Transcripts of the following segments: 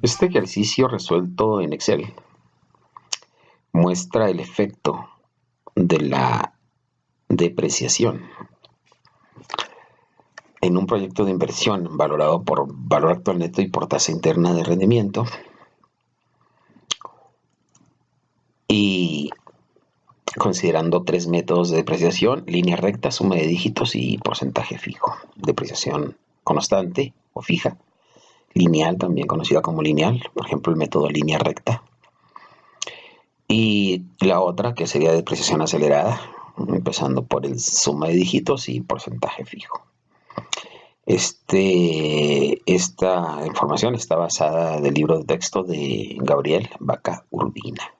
Este ejercicio resuelto en Excel muestra el efecto de la depreciación en un proyecto de inversión valorado por valor actual neto y por tasa interna de rendimiento, y considerando tres métodos de depreciación: línea recta, suma de dígitos y porcentaje fijo. Depreciación constante o fija, lineal, también conocida como lineal, por ejemplo el método línea recta, y la otra que sería depreciación acelerada, empezando por el suma de dígitos y porcentaje fijo. Esta información está basada del libro de texto de Gabriel Vaca Urbina.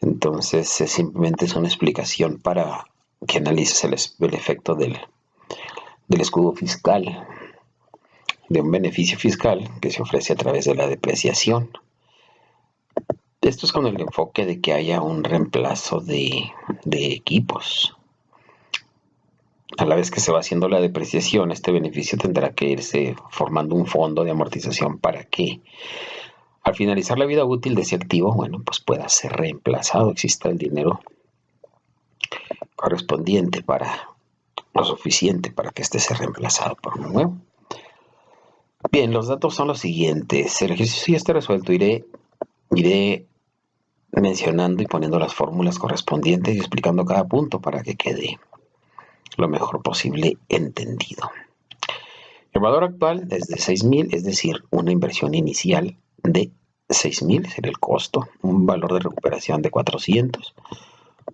Entonces simplemente es una explicación para que analices el efecto del escudo fiscal, de un beneficio fiscal que se ofrece a través de la depreciación. Esto es con el enfoque de que haya un reemplazo de equipos. A la vez que se va haciendo la depreciación, este beneficio tendrá que irse formando un fondo de amortización para que al finalizar la vida útil de ese activo, bueno, pues pueda ser reemplazado, exista el dinero correspondiente para lo suficiente para que este sea reemplazado por uno nuevo. Bien, los datos son los siguientes. El ejercicio ya está resuelto. Iré mencionando y poniendo las fórmulas correspondientes y explicando cada punto para que quede lo mejor posible entendido. El valor actual es de 6,000, es decir, una inversión inicial de 6,000 sería el costo, un valor de recuperación de 400,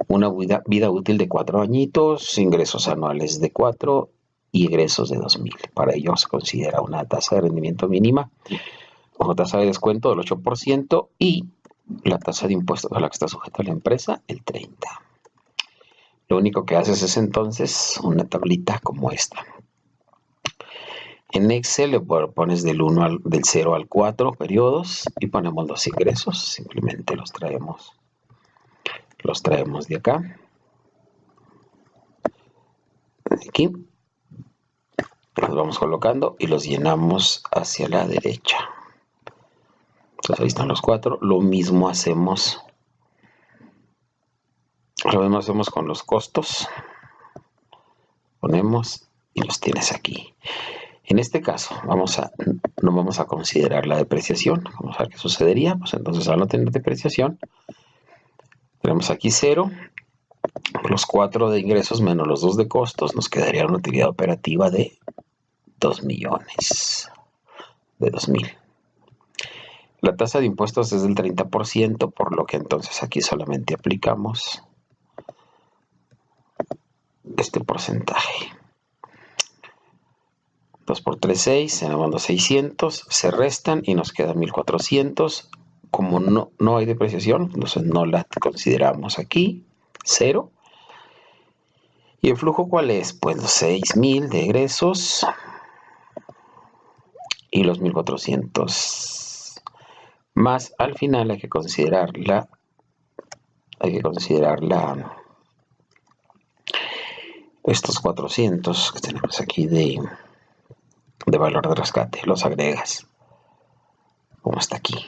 una vida útil de 4 añitos, ingresos anuales de 4 y egresos de 2,000. Para ello se considera una tasa de rendimiento mínima o tasa de descuento del 8% y la tasa de impuestos a la que está sujeta la empresa, el 30%. Lo único que haces es entonces una tablita como esta. En Excel le pones del 0 al 4 periodos y ponemos los ingresos. Simplemente los traemos de acá. Aquí. Los vamos colocando y los llenamos hacia la derecha. Entonces ahí están los 4. Lo mismo hacemos con los costos. Ponemos y los tienes aquí. En este caso no vamos a considerar la depreciación. Vamos a ver qué sucedería. Pues entonces al no tener depreciación, tenemos aquí 0. Los 4 de ingresos menos los 2 de costos, nos quedaría una utilidad operativa de 2 millones. De 2,000. La tasa de impuestos es del 30%, por lo que entonces aquí solamente aplicamos este porcentaje. 2 por 3, 6, se nos van los 600, se restan y nos queda 1,400. Como no hay depreciación, entonces no la consideramos aquí, 0. ¿Y el flujo cuál es? Pues los 6,000 de egresos y los 1,400. Más al final hay que considerar estos 400 que tenemos aquí de valor de rescate, los agregas como está aquí.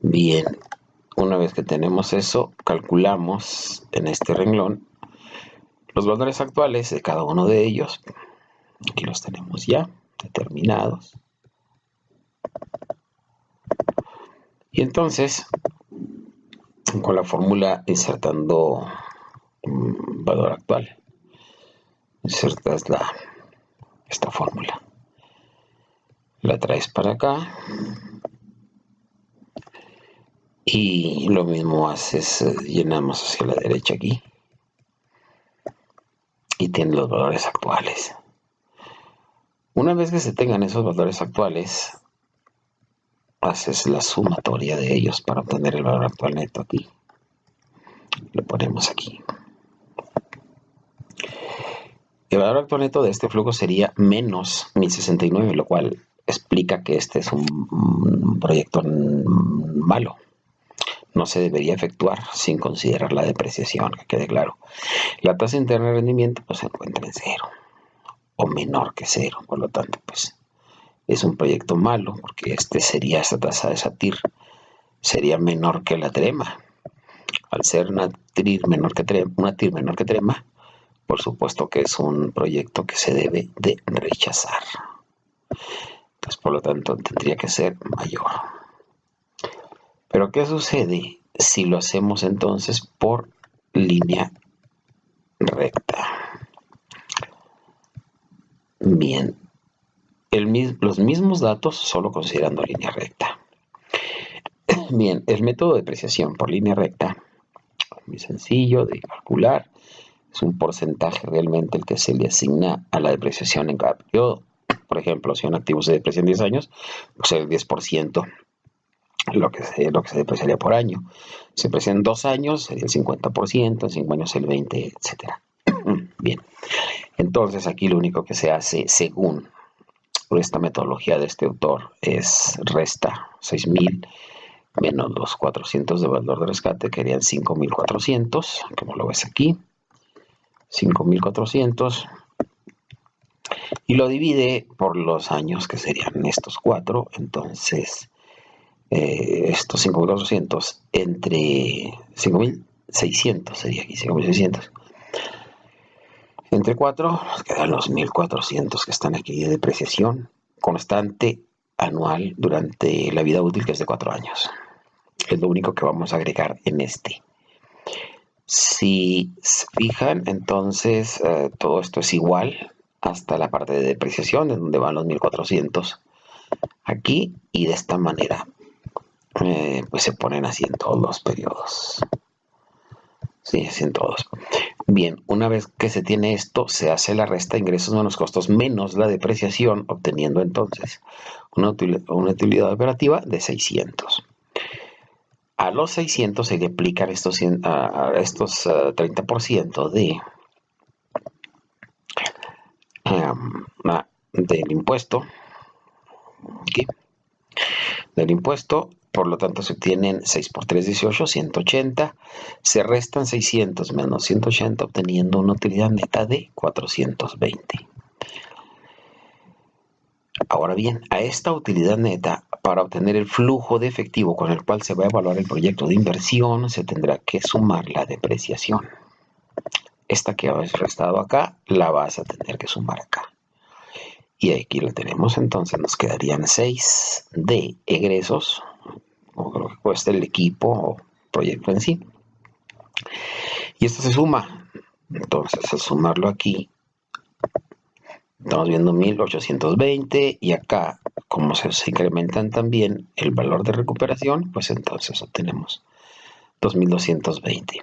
Bien, una vez que tenemos eso, calculamos en este renglón los valores actuales de cada uno de ellos. Aquí los tenemos ya determinados. Y entonces, con la fórmula insertando valor actual, insertas esta fórmula. La traes para acá. Y lo mismo haces, llenamos hacia la derecha aquí. Y tiene los valores actuales. Una vez que se tengan esos valores actuales, haces la sumatoria de ellos para obtener el valor actual neto aquí. Lo ponemos aquí. El valor actual neto de este flujo sería menos 1,069, lo cual explica que este es un proyecto malo. no se debería efectuar sin considerar la depreciación, que quede claro. La tasa interna de rendimiento pues se encuentra en 0 o menor que 0, por lo tanto pues es un proyecto malo porque esta tasa de SATIR sería menor que la trema. Al ser una TIR menor que trema, por supuesto que es un proyecto que se debe de rechazar. Entonces, por lo tanto, tendría que ser mayor. Pero, ¿qué sucede si lo hacemos entonces por línea recta? Bien, los mismos datos solo considerando línea recta. Bien, el método de depreciación por línea recta, muy sencillo de calcular. Es un porcentaje realmente el que se le asigna a la depreciación en cada periodo. Por ejemplo, si un activo se deprecia en 10 años, pues el 10% lo que se depreciaría por año. Si se deprecia en 2 años, sería el 50%, en 5 años el 20%, etc. Bien, entonces aquí lo único que se hace según esta metodología de este autor es resta 6.000 menos los 400 de valor de rescate, que serían 5.400, como lo ves aquí. 5.400 y lo divide por los años, que serían estos 4. Entonces estos 5.400 entre 5.600 sería aquí 5.600 entre 4 nos quedan los 1.400 que están aquí de depreciación constante anual durante la vida útil, que es de 4 años. Es lo único que vamos a agregar en este. Si se fijan, entonces todo esto es igual hasta la parte de depreciación, en donde van los 1.400 aquí, y de esta manera pues se ponen así en todos los periodos. Sí, así en todos. Bien, una vez que se tiene esto, se hace la resta de ingresos menos costos menos la depreciación, obteniendo entonces una utilidad operativa de 600. A los 600 se le aplican estos 30% del impuesto. Aquí, del impuesto. Por lo tanto, se obtienen 6 por 3, 18, 180. Se restan 600 menos 180, obteniendo una utilidad neta de 420. Ahora bien, a esta utilidad neta, para obtener el flujo de efectivo con el cual se va a evaluar el proyecto de inversión, se tendrá que sumar la depreciación. Esta que has restado acá, la vas a tener que sumar acá. Y aquí la tenemos, entonces nos quedarían 6 de egresos, o lo que cuesta el equipo o proyecto en sí. Y esto se suma. Entonces, al sumarlo aquí, estamos viendo 1.820, y acá, como se incrementan también el valor de recuperación, pues entonces obtenemos 2.220.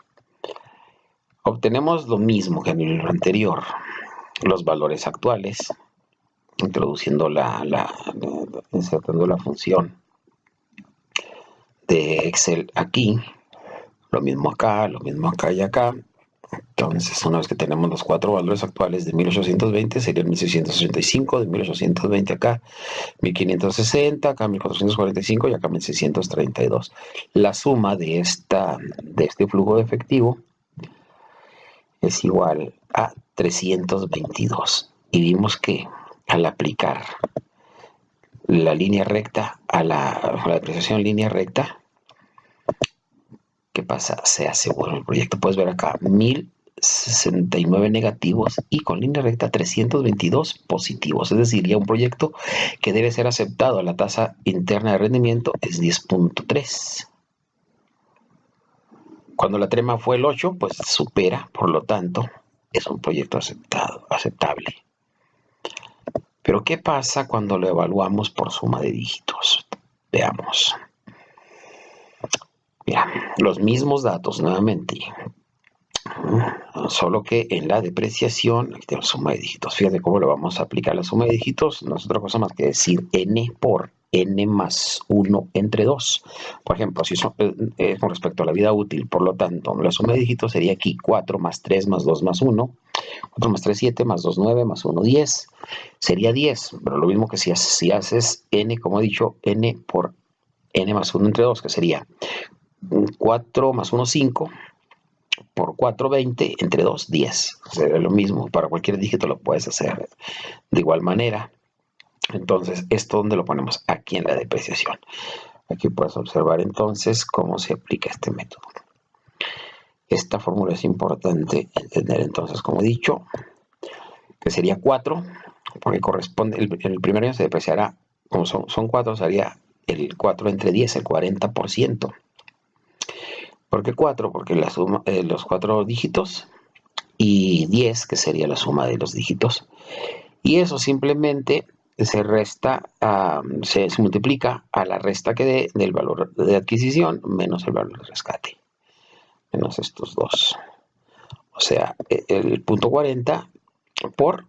Obtenemos lo mismo que en el anterior, los valores actuales, introduciendo insertando la función de Excel aquí, lo mismo acá y acá. Entonces, una vez que tenemos los 4 valores actuales de 1.820, serían 1.685, de 1.820 acá, 1.560, acá 1.445 y acá 1.632. La suma de este flujo de efectivo es igual a 322. Y vimos que al aplicar la línea recta a la depreciación en línea recta, ¿qué pasa? Se hace bueno el proyecto. Puedes ver acá 1.069 negativos y con línea recta 322 positivos. Es decir, ya un proyecto que debe ser aceptado. La tasa interna de rendimiento es 10.3. Cuando la trema fue el 8, pues supera, por lo tanto, es un proyecto aceptable. Pero ¿qué pasa cuando lo evaluamos por suma de dígitos? Veamos. Mira, los mismos datos nuevamente, solo que en la depreciación, aquí tenemos suma de dígitos. Fíjate cómo le vamos a aplicar la suma de dígitos. No es otra cosa más que decir n por n más 1 entre 2. Por ejemplo, si con respecto a la vida útil, por lo tanto, la suma de dígitos sería aquí 4 más 3 más 2 más 1. 4 más 3, 7, más 2, 9, más 1, 10. Sería 10, pero lo mismo que si haces n, como he dicho, n por n más 1 entre 2, que sería 4 más 1, 5. Por 4, 20. Entre 2, 10. Sería lo mismo. Para cualquier dígito lo puedes hacer de igual manera. Entonces, ¿esto dónde lo ponemos? Aquí en la depreciación. Aquí puedes observar entonces cómo se aplica este método. Esta fórmula es importante entender entonces, como he dicho, que sería 4, porque corresponde, el primer año se depreciará, como son 4, sería el 4 entre 10, el 40%. ¿Por qué 4? Porque la suma de los 4 dígitos y 10, que sería la suma de los dígitos. Y eso simplemente se resta, se multiplica a la resta que dé del valor de adquisición menos el valor de rescate. Menos estos dos. O sea, el punto 40 por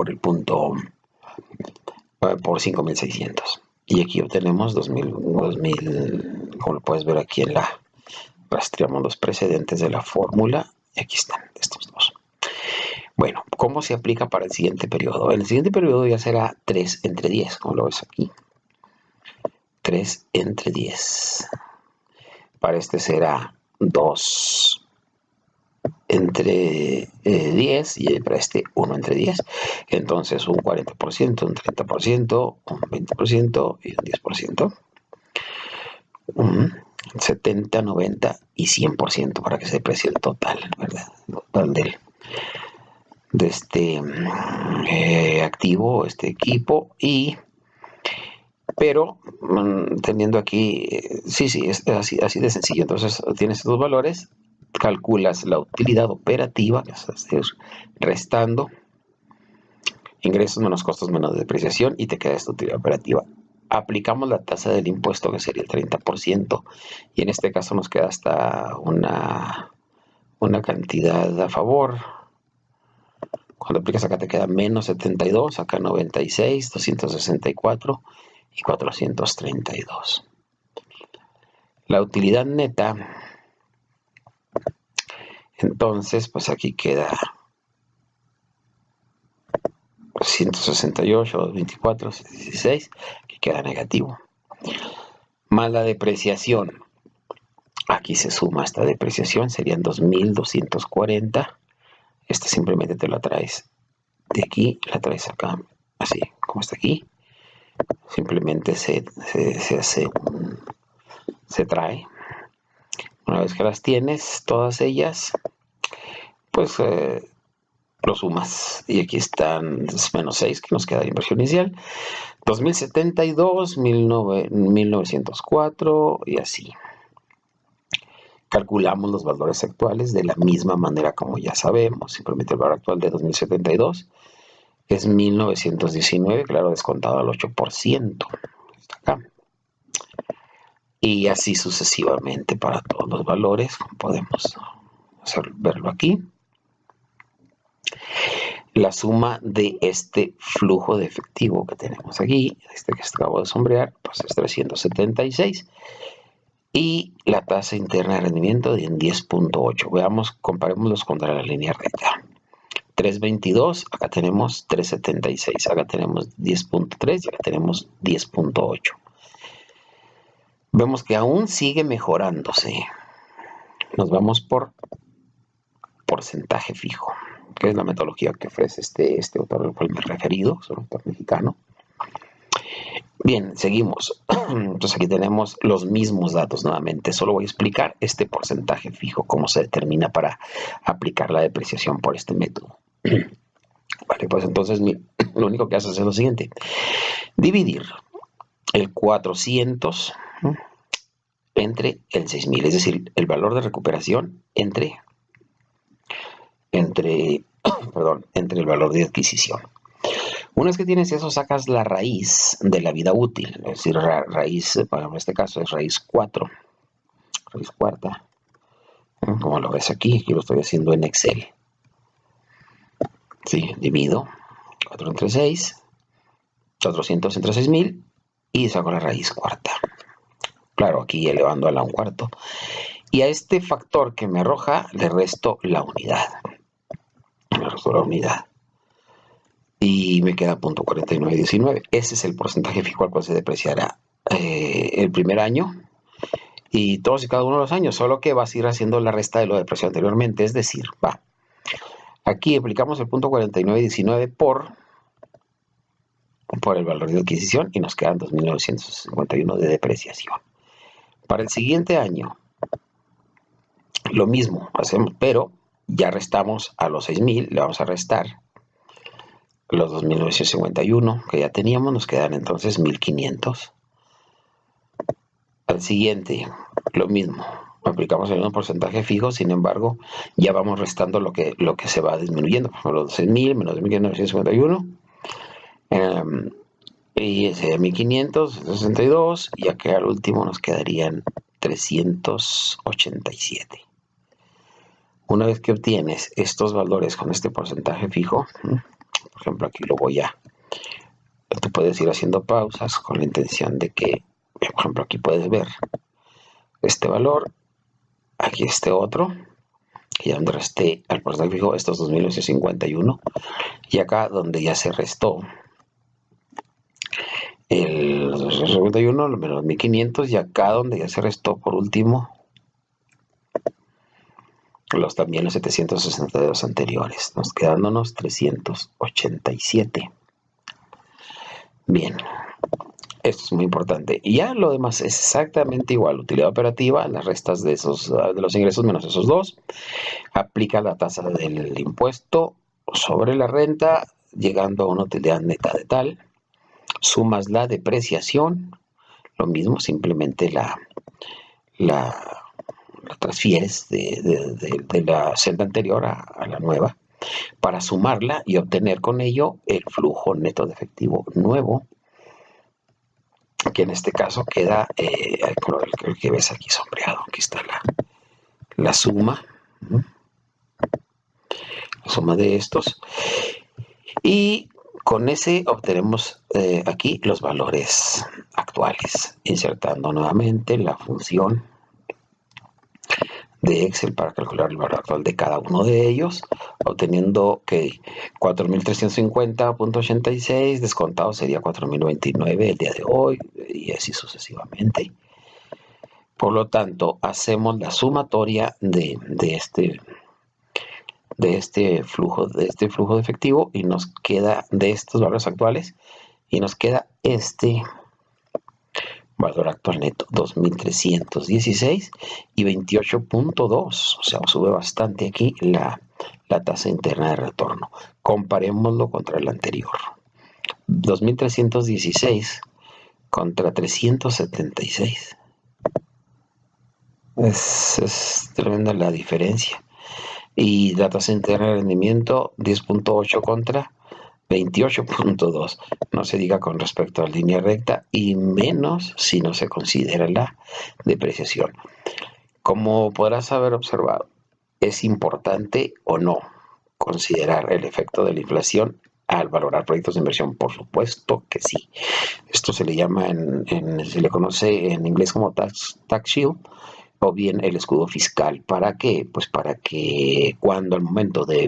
el punto por 5.600. Y aquí obtenemos 2000, como lo puedes ver aquí en la, rastreamos los precedentes de la fórmula y aquí están estos dos. Bueno, ¿cómo se aplica para el siguiente periodo? En el siguiente periodo ya será 3 entre 10, como lo ves aquí. 3 entre 10. Para este será 2 entre 10 y para este 1 entre 10. Entonces un 40%, un 30%, un 20% y un 10%. 70, 90 y 100% para que se deprecie el total, ¿verdad? El total de este activo, este equipo. Pero teniendo aquí, sí, es así de sencillo. Entonces tienes estos valores, calculas la utilidad operativa, restando ingresos menos costos menos depreciación y te queda esta utilidad operativa. Aplicamos la tasa del impuesto, que sería el 30%, y en este caso nos queda hasta una cantidad a favor. Cuando aplicas acá te queda menos 72, acá 96, 264 y 432. La utilidad neta, entonces, pues aquí queda 168, 24, 16, que queda negativo. Más la depreciación. Aquí se suma esta depreciación, serían 2.240. Esta simplemente te la traes de aquí, la traes acá, así como está aquí. Simplemente se trae. Una vez que las tienes, todas ellas, pues lo sumas. Y aquí están menos 6, que nos queda de inversión inicial. 2072, 1904 y así. Calculamos los valores actuales de la misma manera como ya sabemos. Simplemente el valor actual de 2072 es 1919, claro, descontado al 8%. Está acá. Y así sucesivamente para todos los valores. Podemos verlo aquí. La suma de este flujo de efectivo que tenemos aquí, este que acabo de sombrear, pues es 376. Y la tasa interna de rendimiento de 10.8. Veamos, comparémoslos contra la línea recta. 3.22, acá tenemos 3.76, acá tenemos 10.3 y acá tenemos 10.8. Vemos que aún sigue mejorándose. Nos vamos por porcentaje fijo, que es la metodología que ofrece este autor al cual me he referido, es un autor mexicano. Bien, seguimos. Entonces aquí tenemos los mismos datos nuevamente. Solo voy a explicar este porcentaje fijo, cómo se determina para aplicar la depreciación por este método. Vale, pues entonces lo único que haces es lo siguiente. Dividir el 400 entre el 6.000, es decir, el valor de recuperación entre el valor de adquisición. Una vez que tienes eso, sacas la raíz de la vida útil, es decir, raíz, en este caso es raíz 4, raíz cuarta, como lo ves aquí lo estoy haciendo en Excel. Sí, divido 4 entre 6, 400 entre 6.000 y saco la raíz cuarta. Claro, aquí elevando a la 1/4. Y a este factor que me arroja le resto la unidad. Y me queda 0.4919. Ese es el porcentaje fijo al cual se depreciará el primer año. y todos y cada uno de los años, solo que vas a ir haciendo la resta de lo de precio anteriormente, es decir, aquí aplicamos el punto 4919 por el valor de adquisición y nos quedan 2.951 de depreciación. Para el siguiente año, lo mismo hacemos, pero ya restamos a los 6.000, le vamos a restar los 2.951 que ya teníamos, nos quedan entonces 1.500. Al siguiente, lo mismo, aplicamos el mismo porcentaje fijo, sin embargo, ya vamos restando lo que se va disminuyendo. Por ejemplo, los 6.000 menos 1.951, y sería 1.562, y acá al último nos quedarían 387. Una vez que obtienes estos valores con este porcentaje fijo, por ejemplo, aquí lo voy a... Tú puedes ir haciendo pausas con la intención de que, por ejemplo, aquí puedes ver este valor, aquí este otro, y donde resté al porcentaje fijo estos 2.951, y acá donde ya se restó el 251 menos 1.500, y acá donde ya se restó por último también los 762 anteriores, nos quedándonos 387. Bien, esto es muy importante. Y ya lo demás es exactamente igual. Utilidad operativa, las restas de los ingresos menos esos dos. Aplica la tasa del impuesto sobre la renta, llegando a una utilidad neta de tal. Sumas la depreciación, lo mismo, simplemente la transfieres de la celda anterior a la nueva para sumarla y obtener con ello el flujo neto de efectivo nuevo, que en este caso queda el que ves aquí sombreado. Aquí está la suma, la suma de estos, y con ese obtenemos aquí los valores actuales, insertando nuevamente la función de Excel para calcular el valor actual de cada uno de ellos, obteniendo que 4.350.86 descontado sería 4.029 el día de hoy, y así sucesivamente. Por lo tanto, hacemos la sumatoria de este flujo de efectivo, y nos queda de estos valores actuales, y nos queda este valor actual neto, 2.316 y 28.2, o sea, sube bastante aquí la tasa interna de retorno. Comparémoslo contra el anterior. 2.316 contra 376. Es tremenda la diferencia. Y la tasa interna de rendimiento, 10.8 contra 28.2. No se diga con respecto a la línea recta, y menos si no se considera la depreciación. Como podrás haber observado, ¿es importante o no considerar el efecto de la inflación al valorar proyectos de inversión? Por supuesto que sí. Esto se le llama, se le conoce en inglés como tax shield, o bien el escudo fiscal. ¿Para qué? Pues para que cuando al momento de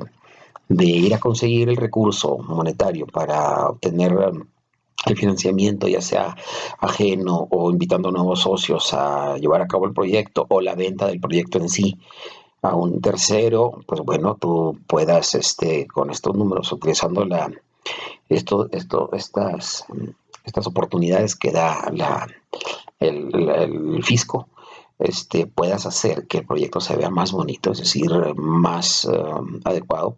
ir a conseguir el recurso monetario para obtener el financiamiento, ya sea ajeno o invitando nuevos socios a llevar a cabo el proyecto, o la venta del proyecto en sí a un tercero, pues bueno, tú puedas con estos números, utilizando estas oportunidades que da el fisco, puedas hacer que el proyecto se vea más bonito, es decir, más adecuado,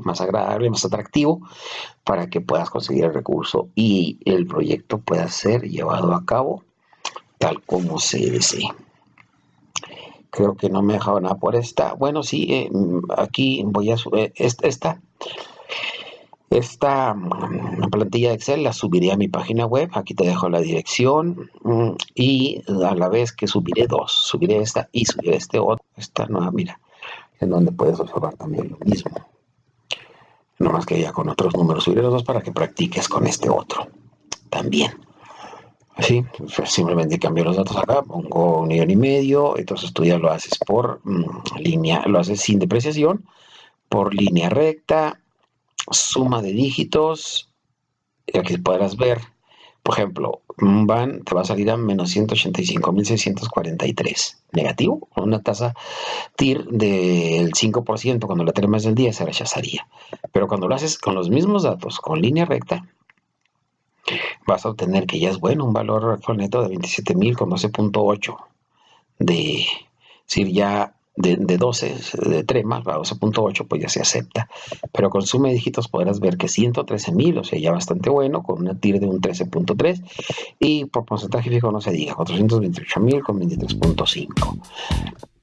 más agradable, más atractivo, para que puedas conseguir el recurso y el proyecto pueda ser llevado a cabo tal como se desee. Creo que no me he dejado nada por esta. Bueno, sí, aquí voy a subir esta plantilla de Excel, la subiré a mi página web. Aquí te dejo la dirección, y a la vez que subiré dos, subiré esta y subiré esta nueva, mira, en donde puedes observar también lo mismo, no más que ya con otros números. Subiré los dos para que practiques con este otro también. Así, pues simplemente cambio los datos acá, pongo 1,5 millones, entonces tú ya lo haces por línea, lo haces sin depreciación, por línea recta, suma de dígitos, y aquí podrás ver Por ejemplo, un van te va a salir a menos 185.643. Negativo, con una tasa TIR del 5%, cuando la TIR más del día se rechazaría. Pero cuando lo haces con los mismos datos, con línea recta, vas a obtener que ya es bueno, un valor actual neto de 27.000 con 12.8 de, decir, ya de 12, de trema a 12.8, pues ya se acepta. Pero con suma de dígitos podrás ver que 113.000, o sea, ya bastante bueno, con una TIR de un 13.3, y por porcentaje fijo no se diga, 428.000 con 23.5.